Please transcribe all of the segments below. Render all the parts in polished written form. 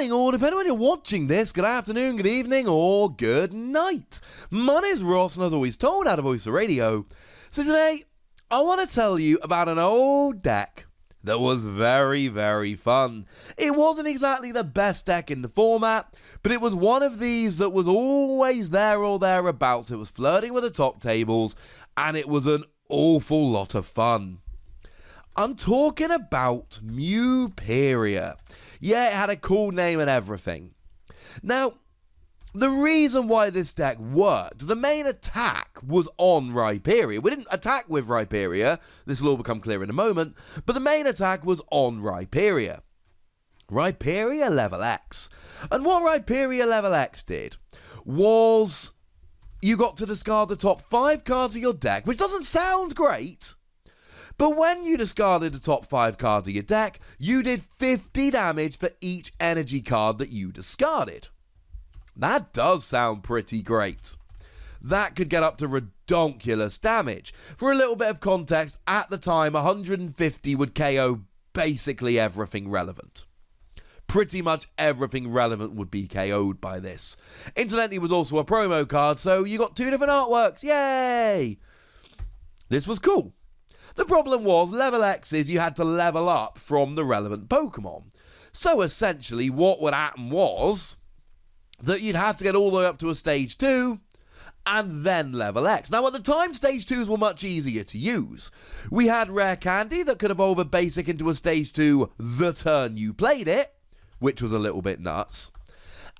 morning, or depending on when you're watching this, good afternoon, good evening, or good night. My name's Ross, and as always told out of Voice of Radio. So today, I want to tell you about an old deck that was very, very fun. It wasn't exactly the best deck in the format, but it was one of these that was always there or thereabouts. It was flirting with the top tables, and it was an awful lot of fun. I'm talking about Mewperior. Yeah, it had a cool name and everything. Now, the reason why this deck worked, the main attack was on Rhyperior. We didn't attack with Rhyperior, this will all become clear in a moment, but the main attack was on Rhyperior. Rhyperior level X. And what Rhyperior level X did was you got to discard the top 5 cards of your deck, which doesn't sound great, but when you discarded the top 5 cards of your deck, you did 50 damage for each energy card that you discarded. That does sound pretty great. That could get up to redonkulous damage. For a little bit of context, at the time, 150 would KO basically everything relevant. Pretty much everything relevant would be KO'd by this. Incidentally, it was also a promo card, so you got 2 different artworks. Yay! This was cool. The problem was, level X's, you had to level up from the relevant Pokemon. So essentially, what would happen was that you'd have to get all the way up to a stage 2, and then level X. Now, at the time, stage 2s were much easier to use. We had Rare Candy that could evolve a basic into a stage 2 the turn you played it, which was a little bit nuts.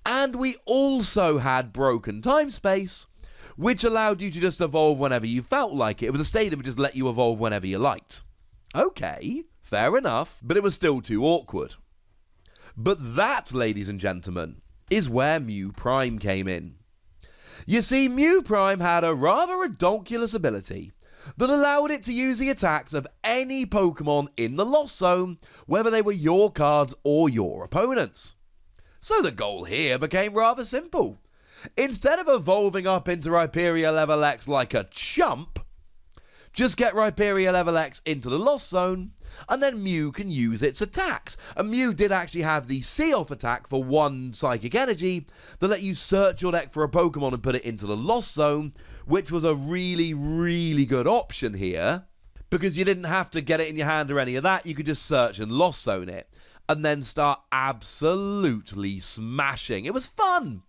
And we also had Broken Time Space, which allowed you to just evolve whenever you felt like it. It was a state that would just let you evolve whenever you liked. Okay, fair enough, but it was still too awkward. But that, ladies and gentlemen, is where Mew Prime came in. You see, Mew Prime had a rather redonkulous ability that allowed it to use the attacks of any Pokemon in the Lost Zone, whether they were your cards or your opponents. So the goal here became rather simple. Instead of evolving up into Rhyperior level X like a chump, just get Rhyperior level X into the Lost Zone, and then Mew can use its attacks. And Mew did actually have the See-Off attack for 1 Psychic Energy that let you search your deck for a Pokemon and put it into the Lost Zone, which was a really, really good option here, because you didn't have to get it in your hand or any of that. You could just search and Lost Zone it, and then start absolutely smashing. It was fun.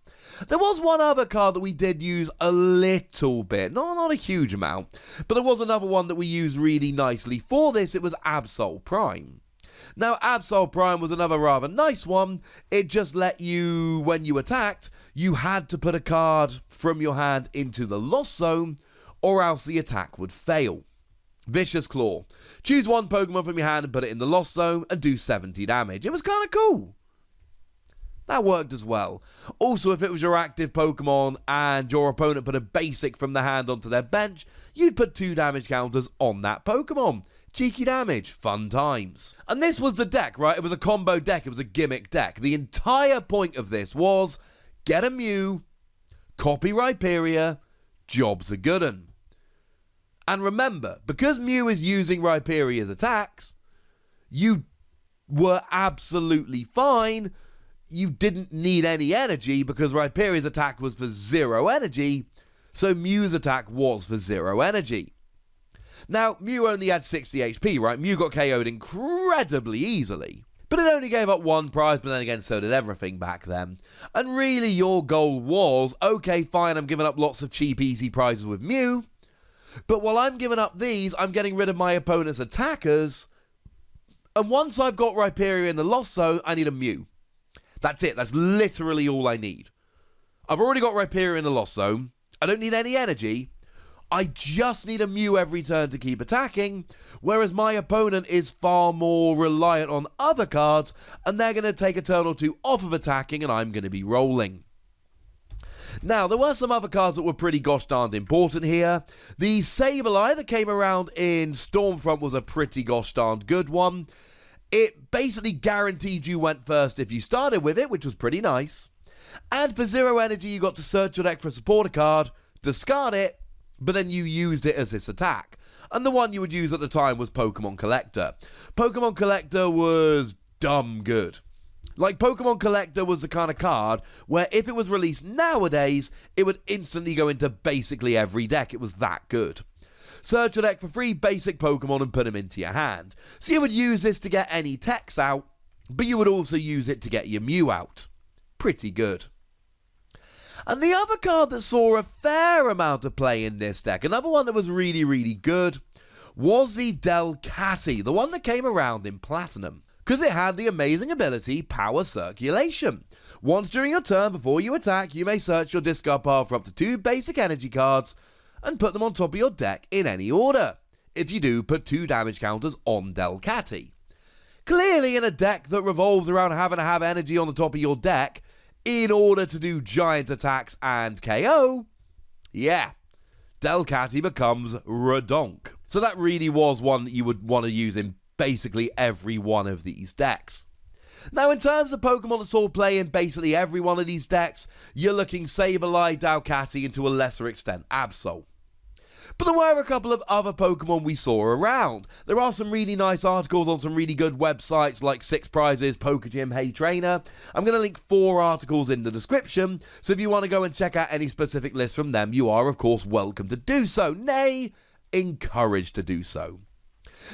There was one other card that we did use a little bit, not a huge amount, but there was another one that we used really nicely for this. It was Absol Prime. Now, Absol Prime was another rather nice one. It just let you, when you attacked, you had to put a card from your hand into the Lost Zone, or else the attack would fail. Vicious Claw. Choose 1 Pokemon from your hand and put it in the Lost Zone and do 70 damage. It was kind of cool. That worked as well. Also, if it was your active Pokemon and your opponent put a basic from the hand onto their bench, you'd put 2 damage counters on that Pokemon. Cheeky damage. Fun times. And this was the deck, right? It was a combo deck. It was a gimmick deck. The entire point of this was get a Mew, copy Rhyperior, job's a good 'un. And remember, because Mew is using Rhyperior's attacks, you were absolutely fine. You didn't need any energy because Rhyperior's attack was for 0 energy, so Mew's attack was for 0 energy. Now, Mew only had 60 HP, right? Mew got KO'd incredibly easily. But it only gave up 1 prize, but then again, so did everything back then. And really, your goal was, okay, fine, I'm giving up lots of cheap, easy prizes with Mew, but while I'm giving up these, I'm getting rid of my opponent's attackers, and once I've got Rhyperior in the Lost Zone, I need a Mew. That's it. That's literally all I need. I've already got Rhyperior in the Lost Zone. I don't need any energy. I just need a Mew every turn to keep attacking, whereas my opponent is far more reliant on other cards, and they're going to take a turn or 2 off of attacking, and I'm going to be rolling. Now, there were some other cards that were pretty gosh darned important here. The Sableye that came around in Stormfront was a pretty gosh darned good one. It basically guaranteed you went first if you started with it, which was pretty nice. And for 0 energy, you got to search your deck for a supporter card, discard it, but then you used it as this attack. And the one you would use at the time was Pokemon Collector. Pokemon Collector was dumb good. Like, Pokemon Collector was the kind of card where if it was released nowadays, it would instantly go into basically every deck. It was that good. Search your deck for 3 basic Pokemon and put them into your hand. So you would use this to get any techs out, but you would also use it to get your Mew out. Pretty good. And the other card that saw a fair amount of play in this deck, another one that was really, really good, was the Delcatty, the one that came around in Platinum. Because it had the amazing ability Power Circulation. Once during your turn before you attack, you may search your discard pile for up to 2 basic energy cards and put them on top of your deck in any order. If you do, put 2 damage counters on Delcatty. Clearly, in a deck that revolves around having to have energy on the top of your deck in order to do giant attacks and KO, yeah, Delcatty becomes redonk. So that really was one that you would want to use in basically every one of these decks. Now, in terms of Pokemon that saw play in basically every one of these decks, you're looking Sableye, Delcatty, and to a lesser extent Absol. But there were a couple of other Pokemon we saw around. There are some really nice articles on some really good websites like 6 Prizes, Pokegym, Hey Trainer. I'm going to link 4 articles in the description, so if you want to go and check out any specific lists from them, you are of course welcome to do so, nay, encouraged to do so.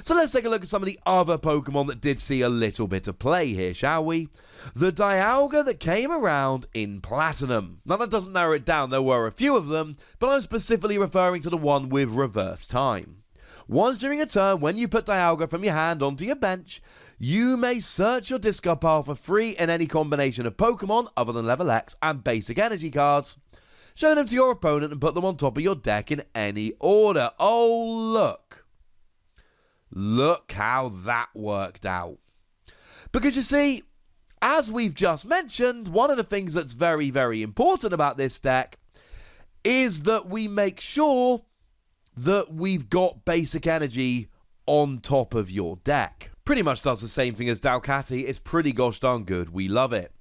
So let's take a look at some of the other Pokemon that did see a little bit of play here, shall we? The Dialga that came around in Platinum. Now that doesn't narrow it down, there were a few of them, but I'm specifically referring to the one with reverse time. Once during a turn, when you put Dialga from your hand onto your bench, you may search your discard pile for free in any combination of Pokemon other than level X and basic energy cards. Show them to your opponent and put them on top of your deck in any order. Oh, look. Look how that worked out. Because you see, as we've just mentioned, one of the things that's very, very important about this deck is that we make sure that we've got basic energy on top of your deck. Pretty much does the same thing as Delcatty. It's pretty gosh darn good. We love it.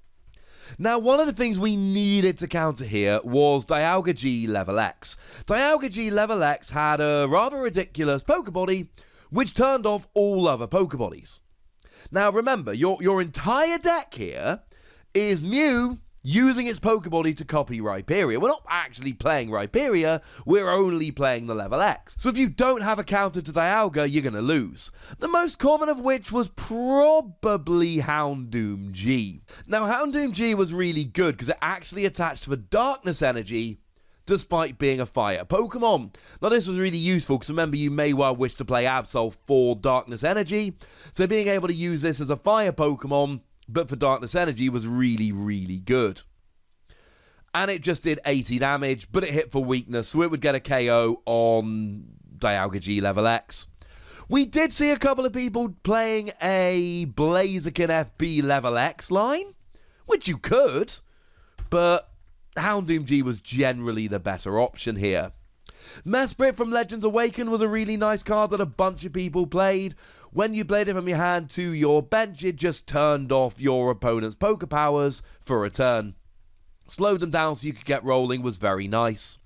Now, one of the things we needed to counter here was Dialga G Level X. Dialga G Level X had a rather ridiculous Pokebody, which turned off all other Pokebodies. Now remember, your entire deck here is Mew using its Pokebody to copy Rhyperior. We're not actually playing Rhyperior, we're only playing the level X. So if you don't have a counter to Dialga, you're going to lose. The most common of which was probably Houndoom G. Now Houndoom G was really good because it actually attached for Darkness Energy despite being a fire Pokemon. Now this was really useful because remember, you may well wish to play Absol for Darkness Energy, so being able to use this as a fire Pokemon but for Darkness Energy was really, really good. And it just did 80 damage, but it hit for weakness, so it would get a KO on Dialga G Level X. We did see a couple of people playing a Blaziken FB Level X line, which you could, but Houndoom G was generally the better option here. Mesprit from Legends Awakened was a really nice card that a bunch of people played. When you played it from your hand to your bench, it just turned off your opponent's Poke Powers for a turn. Slowed them down so you could get rolling was very nice.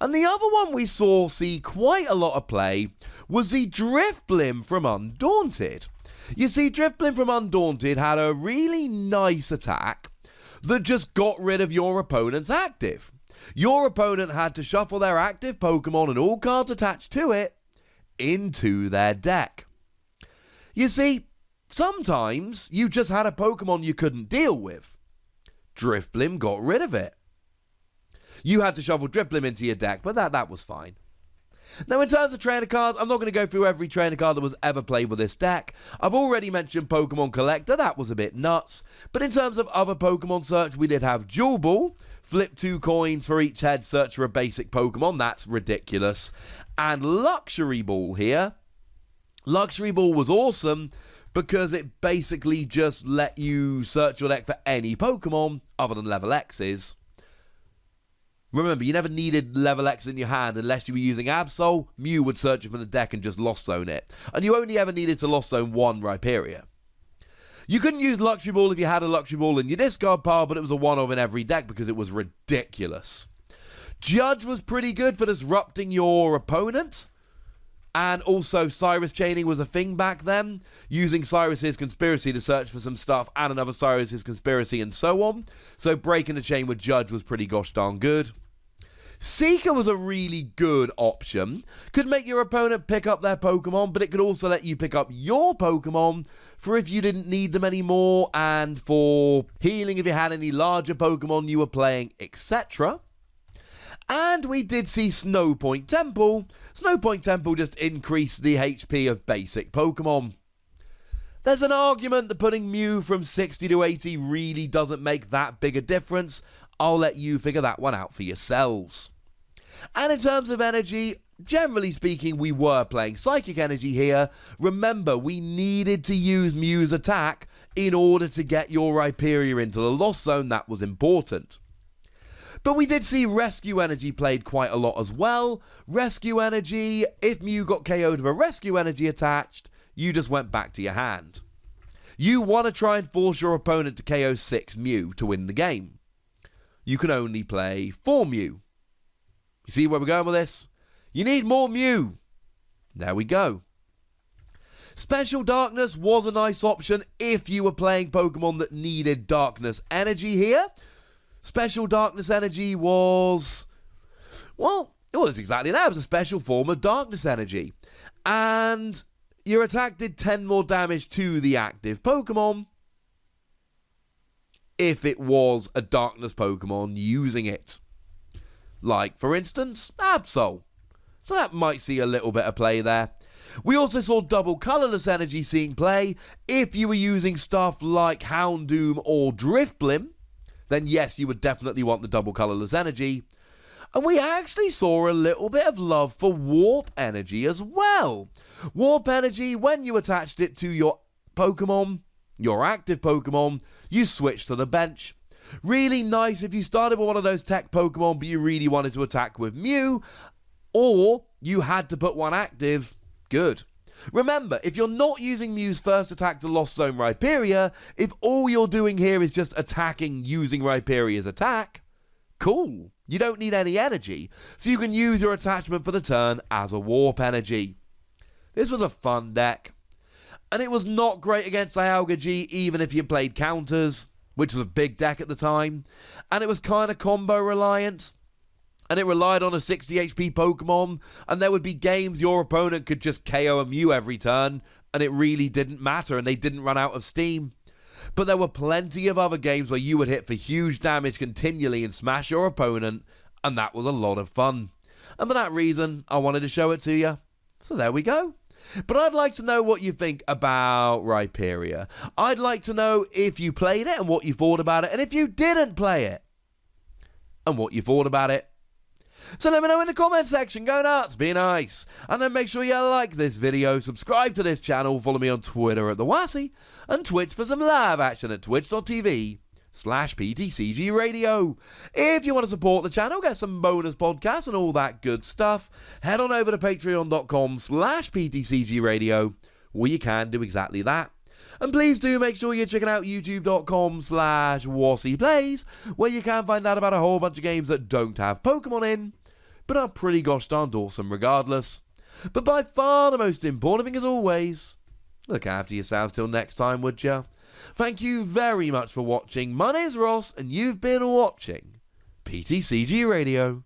And the other one we saw see quite a lot of play was the Drifblim from Undaunted. You see, Drifblim from Undaunted had a really nice attack that just got rid of your opponent's active. Your opponent had to shuffle their active Pokemon and all cards attached to it into their deck. You see, sometimes you just had a Pokemon you couldn't deal with. Drifblim got rid of it. You had to shuffle Drifblim into your deck, but that was fine. Now, in terms of trainer cards, I'm not going to go through every trainer card that was ever played with this deck. I've already mentioned Pokemon Collector, that was a bit nuts. But in terms of other Pokemon search, we did have Duel Ball, flip 2 coins for each head, search for a basic Pokemon, that's ridiculous. And Luxury Ball here. Luxury Ball was awesome because it basically just let you search your deck for any Pokemon other than level X's. Remember, you never needed level X in your hand unless you were using Absol. Mew would search it from the deck and just Lost Zone it. And you only ever needed to Lost Zone one Rhyperior. You couldn't use Luxury Ball if you had a Luxury Ball in your discard pile, but it was a one-of in every deck because it was ridiculous. Judge was pretty good for disrupting your opponent. And also, Cyrus chaining was a thing back then, using Cyrus's conspiracy to search for some stuff and another Cyrus's conspiracy and so on. So breaking the chain with Judge was pretty gosh darn good. Seeker was a really good option. Could make your opponent pick up their Pokemon, but it could also let you pick up your Pokemon for if you didn't need them anymore, and for healing if you had any larger Pokemon you were playing, etc. And we did see Snowpoint Temple. Snowpoint Temple just increased the HP of basic Pokemon. There's an argument that putting Mew from 60 to 80 really doesn't make that big a difference. I'll let you figure that one out for yourselves. And in terms of energy, generally speaking, we were playing Psychic Energy here. Remember, we needed to use Mew's attack in order to get your Rhyperior into the Lost Zone. That was important. But we did see Rescue Energy played quite a lot as well. Rescue Energy, if Mew got KO'd with a Rescue Energy attached, you just went back to your hand. You want to try and force your opponent to KO 6 Mew to win the game. You can only play 4 Mew. You see where we're going with this? You need more Mew. There we go. Special Darkness was a nice option if you were playing Pokemon that needed Darkness Energy here. Special Darkness Energy was, well, it was exactly that. It was a special form of Darkness Energy. And your attack did 10 more damage to the active Pokemon if it was a Darkness Pokemon using it. Like, for instance, Absol. So that might see a little bit of play there. We also saw double Colourless Energy seeing play. If you were using stuff like Houndoom or Drifblim, then yes, you would definitely want the double Colourless Energy. And we actually saw a little bit of love for Warp Energy as well. Warp Energy, when you attached it to your Pokemon, your active Pokemon, you switched to the bench. Really nice if you started with one of those tech Pokemon but you really wanted to attack with Mew, or you had to put one active. Good. Remember, if you're not using Mew's first attack to Lost Zone Rhyperior, if all you're doing here is just attacking using Rhyperior's attack, cool. You don't need any energy, so you can use your attachment for the turn as a Warp Energy. This was a fun deck, and it was not great against Dialga G even if you played counters, which was a big deck at the time, and it was kind of combo reliant. And it relied on a 60 HP Pokemon, and there would be games your opponent could just KO a Mew every turn, and it really didn't matter, and they didn't run out of steam. But there were plenty of other games where you would hit for huge damage continually and smash your opponent, and that was a lot of fun. And for that reason, I wanted to show it to you. So there we go. But I'd like to know what you think about Rhyperior. I'd like to know if you played it and what you thought about it, and if you didn't play it, and what you thought about it. So let me know in the comment section, go nuts, be nice, and then make sure you like this video, subscribe to this channel, follow me on Twitter at TheWassy, and Twitch for some live action at twitch.tv/PTCGRadio. If you want to support the channel, get some bonus podcasts and all that good stuff, head on over to patreon.com/PTCGRadio, where you can do exactly that. And please do make sure you're checking out youtube.com/WassyPlays, where you can find out about a whole bunch of games that don't have Pokemon in, but are pretty gosh darned awesome regardless. But by far the most important thing as always, look after yourselves till next time, would ya? Thank you very much for watching. My name's Ross, and you've been watching PTCG Radio.